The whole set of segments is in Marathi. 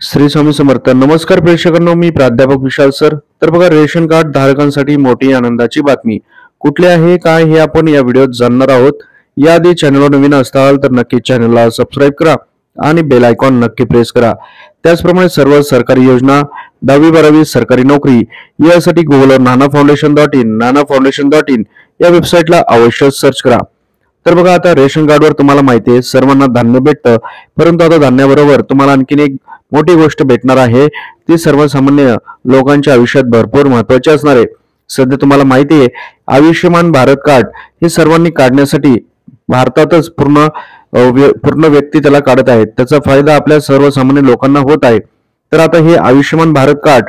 श्री स्वामी समर्थ. नमस्कार प्रेक्षकांनो, मी प्राध्यापक विशाल सर. तर बघा, रेशन कार्ड धारकांसाठी मोठी आनंदाची बातमी कुठली आहे काय हे आपण या व्हिडिओत जाणणार आहोत. याआधी चॅनलवर नवीन असाल तर नक्की चॅनलला सबस्क्राईब करा आणि बेल आयकॉन नक्की प्रेस करा. त्याचप्रमाणे सर्व सरकारी योजना, 10वी-12वी सरकारी नोकरी यासाठी गुगलवर nanafoundation.in या वेबसाईटला अवश्य सर्च करा. तर बघा, आता रेशन कार्डवर तुम्हाला माहिती आहे सर्वांना धान्य भेटतं, परंतु आता धान्याबरोबर तुम्हाला आणखीन एक मोठी गोष्ट भेटणार आहे. ती सर्वसामान्य लोकांच्या आयुष्यात भरपूर महत्वाची असणार आहे. सध्या तुम्हाला माहिती आहे आयुष्यमान भारत कार्ड हे सर्वांनी काढण्यासाठी भारतातच पूर्ण व्यक्ती त्याला काढत आहेत. त्याचा फायदा आपल्या सर्वसामान्य लोकांना होत आहे. तर आता हे आयुष्यमान भारत कार्ड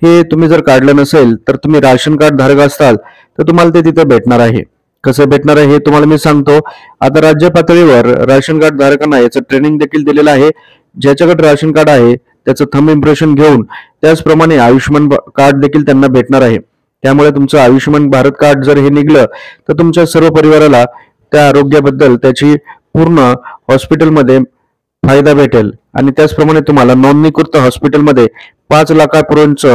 हे तुम्ही जर काढलं नसेल तर तुम्ही राशन कार्ड धारक असाल तर तुम्हाला ते तिथे भेटणार आहे. कसं भेटणार आहे हे तुम्हाला मी सांगतो. आता राज्य पातळीवर राशन कार्ड धारकांना याचं ट्रेनिंग देखील दिलेलं आहे. ज्याच्याकडे राशन कार्ड आहे त्याचं थंब इम्प्रेशन घेऊन त्याचप्रमाणे आयुष्यमान कार्ड देखील त्यांना भेटणार आहे. त्यामुळे तुमचं आयुष्यमान भारत कार्ड जर हे निघलं तर तुमच्या सर्व परिवाराला त्या आरोग्याबद्दल त्याची पूर्ण हॉस्पिटलमध्ये फायदा भेटेल आणि त्याचप्रमाणे तुम्हाला नोंदणीकृत हॉस्पिटलमध्ये 5 लाखापर्यंत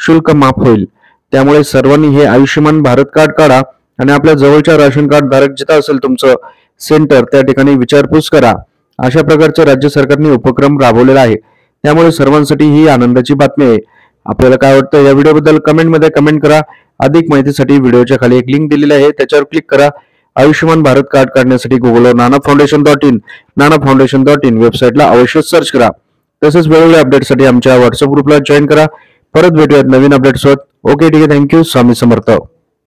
शुल्क माफ होईल. त्यामुळे सर्वांनी हे आयुष्यमान भारत कार्ड काढा आणि आपल्या जवळच्या राशन कार्ड धारक जिथं असेल तुमचं सेंटर त्या ठिकाणी विचारपूस करा. अशा प्रकारचे राज्य सरकारने उपक्रम राबवलेला आहे. त्यामुळे सर्वांसाठी ही आनंदाची बातमी आहे. आपल्याला काय वाटतं या व्हिडिओबद्दल कमेंटमध्ये कमेंट करा. अधिक माहितीसाठी व्हिडिओच्या खाली एक लिंक दिलेली आहे, त्याच्यावर क्लिक करा. आयुष्यमान भारत कार्ड काढण्यासाठी गुगलवर nanafoundation.in वेबसाईटला अवश्य सर्च करा. तसेच वेगवेगळ्या अपडेटसाठी आमच्या व्हॉट्सअप ग्रुपला जॉईन करा. परत भेटूयात नवीन अपडेट्ससोबत. ओके, ठीक आहे. थँक्यू. स्वामी समर्थ.